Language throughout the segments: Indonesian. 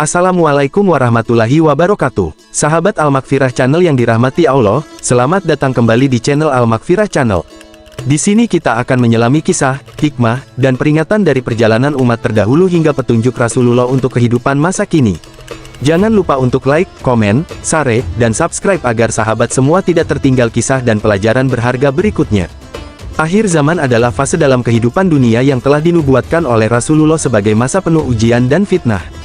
Assalamualaikum warahmatullahi wabarakatuh. Sahabat Al-Maghfirah Channel yang dirahmati Allah, selamat datang kembali di channel Al-Maghfirah Channel. Di sini kita akan menyelami kisah, hikmah, dan peringatan dari perjalanan umat terdahulu hingga petunjuk Rasulullah untuk kehidupan masa kini. Jangan lupa untuk like, komen, share, dan subscribe agar sahabat semua tidak tertinggal kisah dan pelajaran berharga berikutnya. Akhir zaman adalah fase dalam kehidupan dunia yang telah dinubuatkan oleh Rasulullah sebagai masa penuh ujian dan fitnah.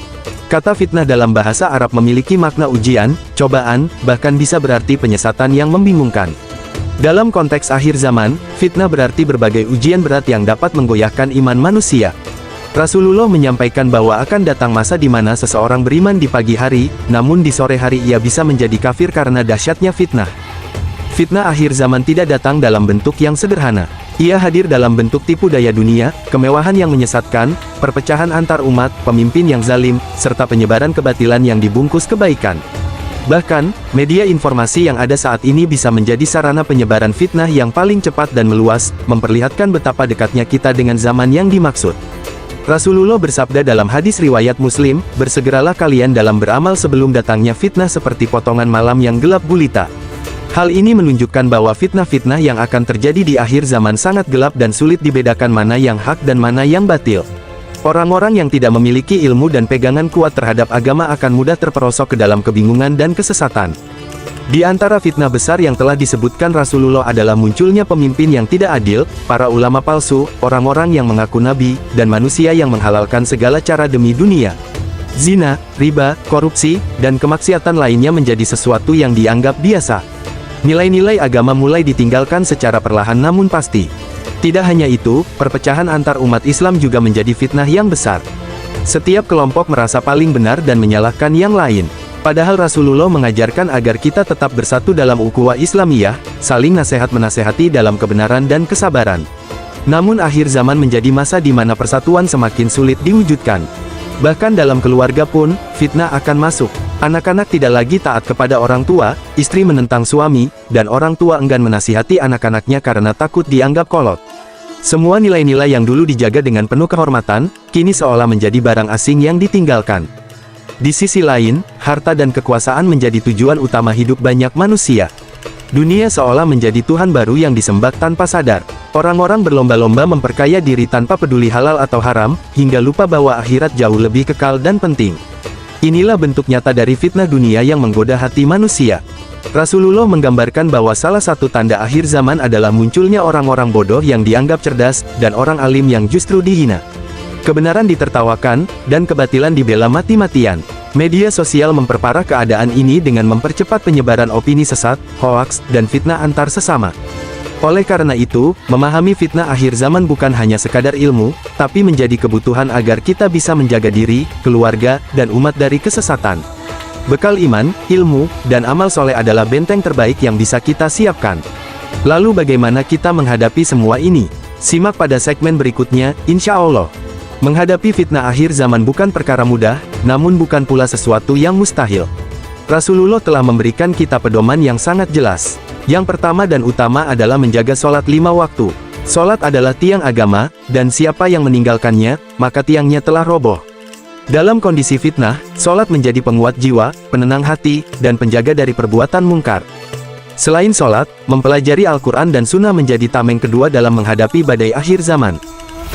Kata fitnah dalam bahasa Arab memiliki makna ujian, cobaan, bahkan bisa berarti penyesatan yang membingungkan. Dalam konteks akhir zaman, fitnah berarti berbagai ujian berat yang dapat menggoyahkan iman manusia. Rasulullah menyampaikan bahwa akan datang masa di mana seseorang beriman di pagi hari, namun di sore hari ia bisa menjadi kafir karena dahsyatnya fitnah. Fitnah akhir zaman tidak datang dalam bentuk yang sederhana. Ia hadir dalam bentuk tipu daya dunia, kemewahan yang menyesatkan, perpecahan antar umat, pemimpin yang zalim, serta penyebaran kebatilan yang dibungkus kebaikan. Bahkan, media informasi yang ada saat ini bisa menjadi sarana penyebaran fitnah yang paling cepat dan meluas, memperlihatkan betapa dekatnya kita dengan zaman yang dimaksud. Rasulullah bersabda dalam hadis riwayat Muslim, "Bersegeralah kalian dalam beramal sebelum datangnya fitnah seperti potongan malam yang gelap gulita." Hal ini menunjukkan bahwa fitnah-fitnah yang akan terjadi di akhir zaman sangat gelap dan sulit dibedakan mana yang hak dan mana yang batil. Orang-orang yang tidak memiliki ilmu dan pegangan kuat terhadap agama akan mudah terperosok ke dalam kebingungan dan kesesatan. Di antara fitnah besar yang telah disebutkan Rasulullah adalah munculnya pemimpin yang tidak adil, para ulama palsu, orang-orang yang mengaku nabi, dan manusia yang menghalalkan segala cara demi dunia. Zina, riba, korupsi, dan kemaksiatan lainnya menjadi sesuatu yang dianggap biasa. Nilai-nilai agama mulai ditinggalkan secara perlahan namun pasti. Tidak hanya itu, perpecahan antar umat Islam juga menjadi fitnah yang besar. Setiap kelompok merasa paling benar dan menyalahkan yang lain. Padahal Rasulullah mengajarkan agar kita tetap bersatu dalam ukhuwah Islamiyah, saling nasihat-menasehati dalam kebenaran dan kesabaran. Namun akhir zaman menjadi masa di mana persatuan semakin sulit diwujudkan. Bahkan dalam keluarga pun, fitnah akan masuk. Anak-anak tidak lagi taat kepada orang tua, istri menentang suami, dan orang tua enggan menasihati anak-anaknya karena takut dianggap kolot. Semua nilai-nilai yang dulu dijaga dengan penuh kehormatan, kini seolah menjadi barang asing yang ditinggalkan. Di sisi lain, harta dan kekuasaan menjadi tujuan utama hidup banyak manusia. Dunia seolah menjadi Tuhan baru yang disembah tanpa sadar. Orang-orang berlomba-lomba memperkaya diri tanpa peduli halal atau haram, hingga lupa bahwa akhirat jauh lebih kekal dan penting. Inilah bentuk nyata dari fitnah dunia yang menggoda hati manusia. Rasulullah menggambarkan bahwa salah satu tanda akhir zaman adalah munculnya orang-orang bodoh yang dianggap cerdas, dan orang alim yang justru dihina. Kebenaran ditertawakan, dan kebatilan dibela mati-matian. Media sosial memperparah keadaan ini dengan mempercepat penyebaran opini sesat, hoaks, dan fitnah antar sesama. Oleh karena itu, memahami fitnah akhir zaman bukan hanya sekadar ilmu, tapi menjadi kebutuhan agar kita bisa menjaga diri, keluarga, dan umat dari kesesatan. Bekal iman, ilmu, dan amal soleh adalah benteng terbaik yang bisa kita siapkan. Lalu bagaimana kita menghadapi semua ini? Simak pada segmen berikutnya, insya Allah. Menghadapi fitnah akhir zaman bukan perkara mudah, namun bukan pula sesuatu yang mustahil. Rasulullah telah memberikan kita pedoman yang sangat jelas. Yang pertama dan utama adalah menjaga sholat 5 waktu. Sholat adalah tiang agama, dan siapa yang meninggalkannya, maka tiangnya telah roboh. Dalam kondisi fitnah, sholat menjadi penguat jiwa, penenang hati, dan penjaga dari perbuatan mungkar. Selain sholat, mempelajari Al-Quran dan Sunnah menjadi tameng kedua dalam menghadapi badai akhir zaman.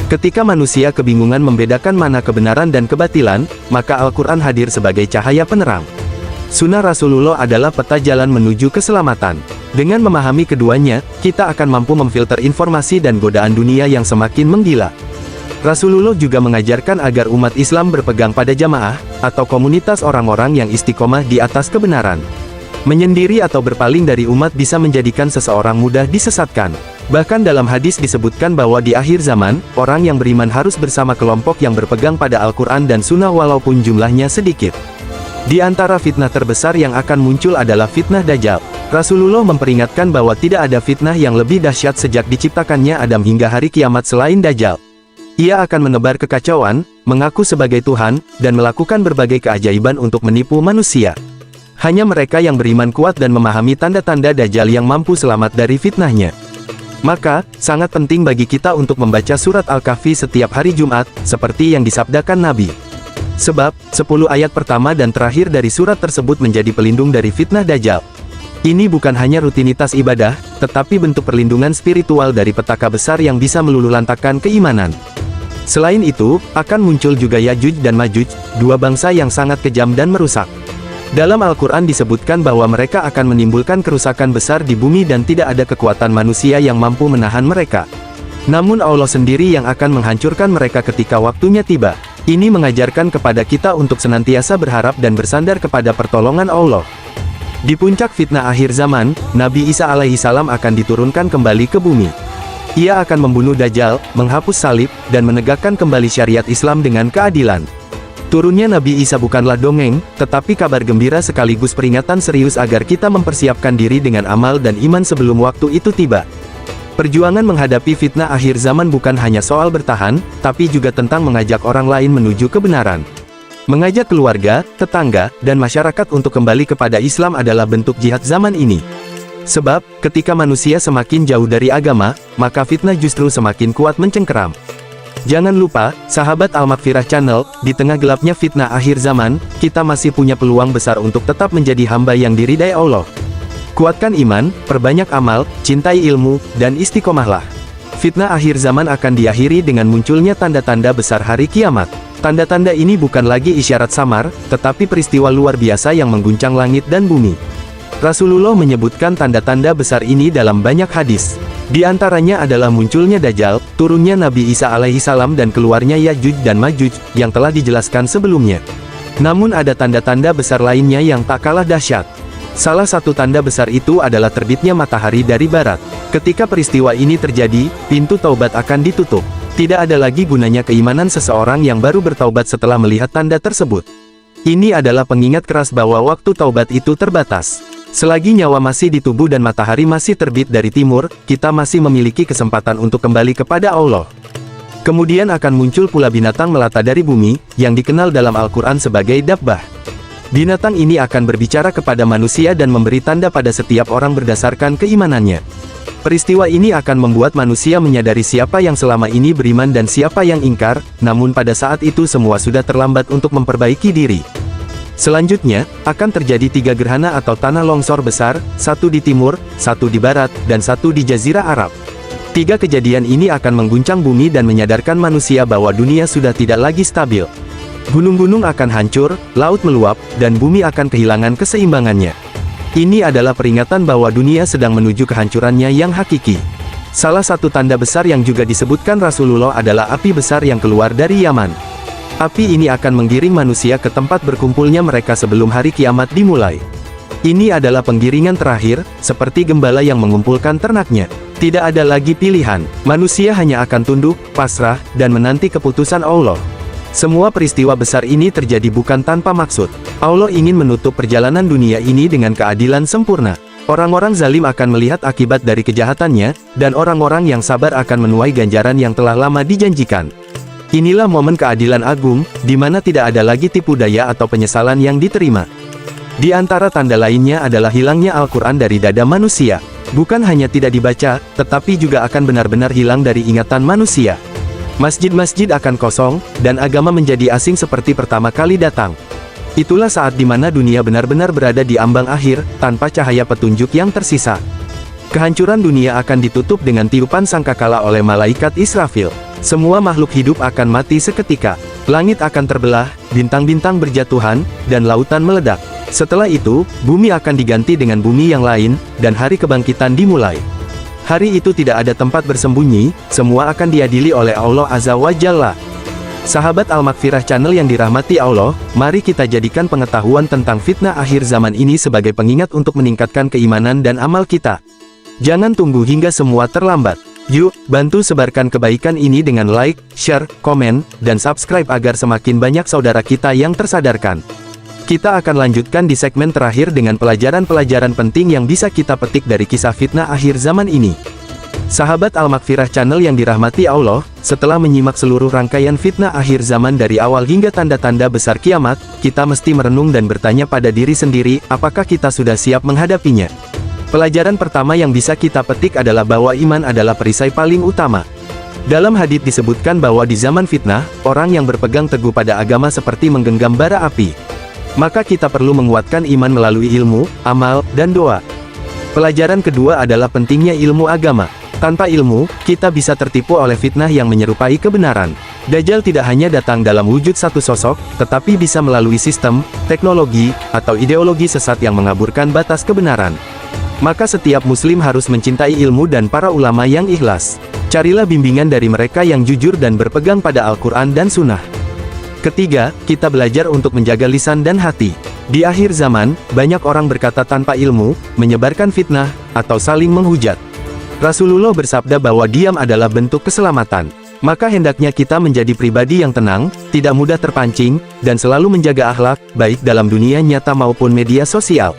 Ketika manusia kebingungan membedakan mana kebenaran dan kebatilan, maka Al-Quran hadir sebagai cahaya penerang. Sunnah Rasulullah adalah peta jalan menuju keselamatan. Dengan memahami keduanya, kita akan mampu memfilter informasi dan godaan dunia yang semakin menggila. Rasulullah juga mengajarkan agar umat Islam berpegang pada jamaah, atau komunitas orang-orang yang istiqomah di atas kebenaran. Menyendiri atau berpaling dari umat bisa menjadikan seseorang mudah disesatkan. Bahkan dalam hadis disebutkan bahwa di akhir zaman, orang yang beriman harus bersama kelompok yang berpegang pada Al-Quran dan Sunnah walaupun jumlahnya sedikit. Di antara fitnah terbesar yang akan muncul adalah fitnah Dajjal. Rasulullah memperingatkan bahwa tidak ada fitnah yang lebih dahsyat sejak diciptakannya Adam hingga hari kiamat selain Dajjal. Ia akan menebar kekacauan, mengaku sebagai Tuhan, dan melakukan berbagai keajaiban untuk menipu manusia. Hanya mereka yang beriman kuat dan memahami tanda-tanda Dajjal yang mampu selamat dari fitnahnya. Maka, sangat penting bagi kita untuk membaca surat Al-Kahfi setiap hari Jumat, seperti yang disabdakan Nabi Sebab, 10 ayat pertama dan terakhir dari surat tersebut menjadi pelindung dari fitnah Dajjal. Ini bukan hanya rutinitas ibadah, tetapi bentuk perlindungan spiritual dari petaka besar yang bisa meluluhlantakkan keimanan. Selain itu, akan muncul juga Yajuj dan Majuj, dua bangsa yang sangat kejam dan merusak. Dalam Al-Quran disebutkan bahwa mereka akan menimbulkan kerusakan besar di bumi dan tidak ada kekuatan manusia yang mampu menahan mereka. Namun Allah sendiri yang akan menghancurkan mereka ketika waktunya tiba. Ini mengajarkan kepada kita untuk senantiasa berharap dan bersandar kepada pertolongan Allah. Di puncak fitnah akhir zaman, Nabi Isa alaihissalam akan diturunkan kembali ke bumi. Ia akan membunuh Dajjal, menghapus salib, dan menegakkan kembali syariat Islam dengan keadilan. Turunnya Nabi Isa bukanlah dongeng, tetapi kabar gembira sekaligus peringatan serius agar kita mempersiapkan diri dengan amal dan iman sebelum waktu itu tiba. Perjuangan menghadapi fitnah akhir zaman bukan hanya soal bertahan, tapi juga tentang mengajak orang lain menuju kebenaran. Mengajak keluarga, tetangga, dan masyarakat untuk kembali kepada Islam adalah bentuk jihad zaman ini. Sebab, ketika manusia semakin jauh dari agama, maka fitnah justru semakin kuat mencengkeram. Jangan lupa, sahabat Al-Maghfirah Channel, di tengah gelapnya fitnah akhir zaman, kita masih punya peluang besar untuk tetap menjadi hamba yang diridai Allah. Kuatkan iman, perbanyak amal, cintai ilmu, dan istiqomahlah. Fitnah akhir zaman akan diakhiri dengan munculnya tanda-tanda besar hari kiamat. Tanda-tanda ini bukan lagi isyarat samar, tetapi peristiwa luar biasa yang mengguncang langit dan bumi. Rasulullah menyebutkan tanda-tanda besar ini dalam banyak hadis. Di antaranya adalah munculnya Dajjal, turunnya Nabi Isa alaihissalam dan keluarnya Yajuj dan Majuj, yang telah dijelaskan sebelumnya. Namun ada tanda-tanda besar lainnya yang tak kalah dahsyat. Salah satu tanda besar itu adalah terbitnya matahari dari barat. Ketika peristiwa ini terjadi, pintu taubat akan ditutup. Tidak ada lagi gunanya keimanan seseorang yang baru bertaubat setelah melihat tanda tersebut. Ini adalah pengingat keras bahwa waktu taubat itu terbatas. Selagi nyawa masih di tubuh dan matahari masih terbit dari timur, kita masih memiliki kesempatan untuk kembali kepada Allah. Kemudian akan muncul pula binatang melata dari bumi, yang dikenal dalam Al-Quran sebagai dabbah. Binatang ini akan berbicara kepada manusia dan memberi tanda pada setiap orang berdasarkan keimanannya. Peristiwa ini akan membuat manusia menyadari siapa yang selama ini beriman dan siapa yang ingkar, namun pada saat itu semua sudah terlambat untuk memperbaiki diri. Selanjutnya, akan terjadi 3 gerhana atau tanah longsor besar, satu di timur, satu di barat, dan satu di Jazirah Arab. 3 kejadian ini akan mengguncang bumi dan menyadarkan manusia bahwa dunia sudah tidak lagi stabil. Gunung-gunung akan hancur, laut meluap, dan bumi akan kehilangan keseimbangannya. Ini adalah peringatan bahwa dunia sedang menuju kehancurannya yang hakiki. Salah satu tanda besar yang juga disebutkan Rasulullah adalah api besar yang keluar dari Yaman. Api ini akan menggiring manusia ke tempat berkumpulnya mereka sebelum hari kiamat dimulai. Ini adalah penggiringan terakhir, seperti gembala yang mengumpulkan ternaknya. Tidak ada lagi pilihan, manusia hanya akan tunduk, pasrah, dan menanti keputusan Allah. Semua peristiwa besar ini terjadi bukan tanpa maksud. Allah ingin menutup perjalanan dunia ini dengan keadilan sempurna. Orang-orang zalim akan melihat akibat dari kejahatannya, dan orang-orang yang sabar akan menuai ganjaran yang telah lama dijanjikan. Inilah momen keadilan agung, di mana tidak ada lagi tipu daya atau penyesalan yang diterima. Di antara tanda lainnya adalah hilangnya Al-Quran dari dada manusia. Bukan hanya tidak dibaca, tetapi juga akan benar-benar hilang dari ingatan manusia. Masjid-masjid akan kosong, dan agama menjadi asing seperti pertama kali datang. Itulah saat di mana dunia benar-benar berada di ambang akhir, tanpa cahaya petunjuk yang tersisa. Kehancuran dunia akan ditutup dengan tiupan sangkakala oleh malaikat Israfil. Semua makhluk hidup akan mati seketika. Langit akan terbelah, bintang-bintang berjatuhan, dan lautan meledak. Setelah itu, bumi akan diganti dengan bumi yang lain, dan hari kebangkitan dimulai. Hari itu tidak ada tempat bersembunyi, semua akan diadili oleh Allah Azza wa Jalla. Sahabat Al-Maghfirah Channel yang dirahmati Allah, mari kita jadikan pengetahuan tentang fitnah akhir zaman ini sebagai pengingat untuk meningkatkan keimanan dan amal kita. Jangan tunggu hingga semua terlambat. Yuk, bantu sebarkan kebaikan ini dengan like, share, komen, dan subscribe agar semakin banyak saudara kita yang tersadarkan. Kita akan lanjutkan di segmen terakhir dengan pelajaran-pelajaran penting yang bisa kita petik dari kisah fitnah akhir zaman ini. Sahabat Al-Maghfirah Channel yang dirahmati Allah, setelah menyimak seluruh rangkaian fitnah akhir zaman dari awal hingga tanda-tanda besar kiamat, kita mesti merenung dan bertanya pada diri sendiri, apakah kita sudah siap menghadapinya? Pelajaran pertama yang bisa kita petik adalah bahwa iman adalah perisai paling utama. Dalam hadits disebutkan bahwa di zaman fitnah, orang yang berpegang teguh pada agama seperti menggenggam bara api. Maka kita perlu menguatkan iman melalui ilmu, amal, dan doa. Pelajaran kedua adalah pentingnya ilmu agama. Tanpa ilmu, kita bisa tertipu oleh fitnah yang menyerupai kebenaran. Dajjal tidak hanya datang dalam wujud satu sosok, tetapi bisa melalui sistem, teknologi, atau ideologi sesat yang mengaburkan batas kebenaran. Maka setiap muslim harus mencintai ilmu dan para ulama yang ikhlas. Carilah bimbingan dari mereka yang jujur dan berpegang pada Al-Quran dan Sunnah. Ketiga, kita belajar untuk menjaga lisan dan hati. Di akhir zaman, banyak orang berkata tanpa ilmu, menyebarkan fitnah, atau saling menghujat. Rasulullah bersabda bahwa diam adalah bentuk keselamatan. Maka hendaknya kita menjadi pribadi yang tenang, tidak mudah terpancing, dan selalu menjaga akhlak, baik dalam dunia nyata maupun media sosial.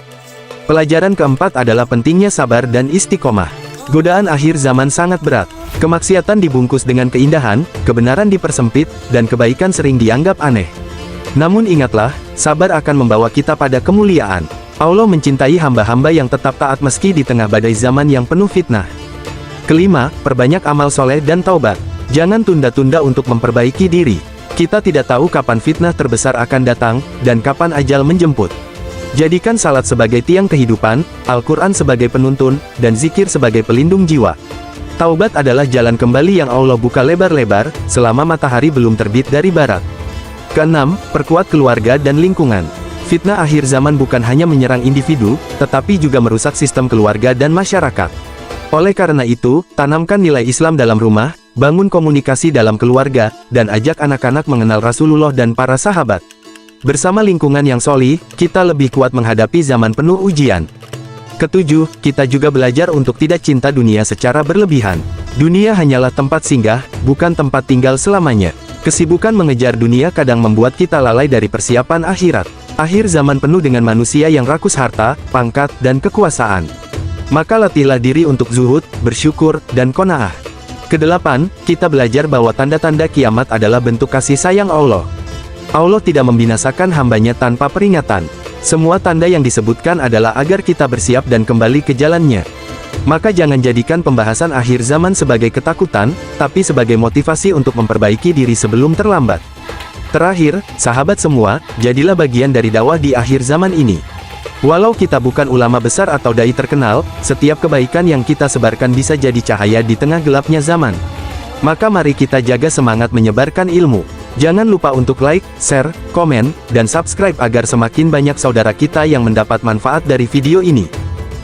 Pelajaran keempat adalah pentingnya sabar dan istiqomah. Godaan akhir zaman sangat berat. Kemaksiatan dibungkus dengan keindahan, kebenaran dipersempit, dan kebaikan sering dianggap aneh. Namun ingatlah, sabar akan membawa kita pada kemuliaan. Allah mencintai hamba-hamba yang tetap taat meski di tengah badai zaman yang penuh fitnah. Kelima, perbanyak amal soleh dan taubat. Jangan tunda-tunda untuk memperbaiki diri. Kita tidak tahu kapan fitnah terbesar akan datang, dan kapan ajal menjemput. Jadikan salat sebagai tiang kehidupan, Al-Quran sebagai penuntun, dan zikir sebagai pelindung jiwa. Taubat adalah jalan kembali yang Allah buka lebar-lebar, selama matahari belum terbit dari barat. Keenam, perkuat keluarga dan lingkungan. Fitnah akhir zaman bukan hanya menyerang individu, tetapi juga merusak sistem keluarga dan masyarakat. Oleh karena itu, tanamkan nilai Islam dalam rumah, bangun komunikasi dalam keluarga, dan ajak anak-anak mengenal Rasulullah dan para sahabat. Bersama lingkungan yang solih, kita lebih kuat menghadapi zaman penuh ujian. Ketujuh, kita juga belajar untuk tidak cinta dunia secara berlebihan. Dunia hanyalah tempat singgah, bukan tempat tinggal selamanya. Kesibukan mengejar dunia kadang membuat kita lalai dari persiapan akhirat. Akhir zaman penuh dengan manusia yang rakus harta, pangkat, dan kekuasaan. Maka latihlah diri untuk zuhud, bersyukur, dan qanaah. Kedelapan, kita belajar bahwa tanda-tanda kiamat adalah bentuk kasih sayang Allah. Allah tidak membinasakan hambanya tanpa peringatan. Semua tanda yang disebutkan adalah agar kita bersiap dan kembali ke jalannya. Maka jangan jadikan pembahasan akhir zaman sebagai ketakutan, tapi sebagai motivasi untuk memperbaiki diri sebelum terlambat. Terakhir, sahabat semua, jadilah bagian dari dakwah di akhir zaman ini. Walau kita bukan ulama besar atau dai terkenal, setiap kebaikan yang kita sebarkan bisa jadi cahaya di tengah gelapnya zaman. Maka mari kita jaga semangat menyebarkan ilmu. Jangan lupa untuk like, share, komen, dan subscribe agar semakin banyak saudara kita yang mendapat manfaat dari video ini.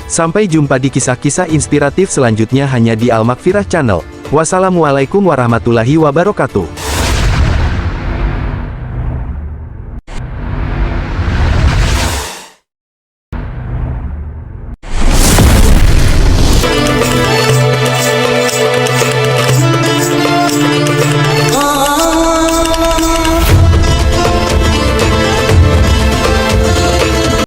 Sampai jumpa di kisah-kisah inspiratif selanjutnya hanya di Al-Makfirah Channel. Wassalamualaikum warahmatullahi wabarakatuh.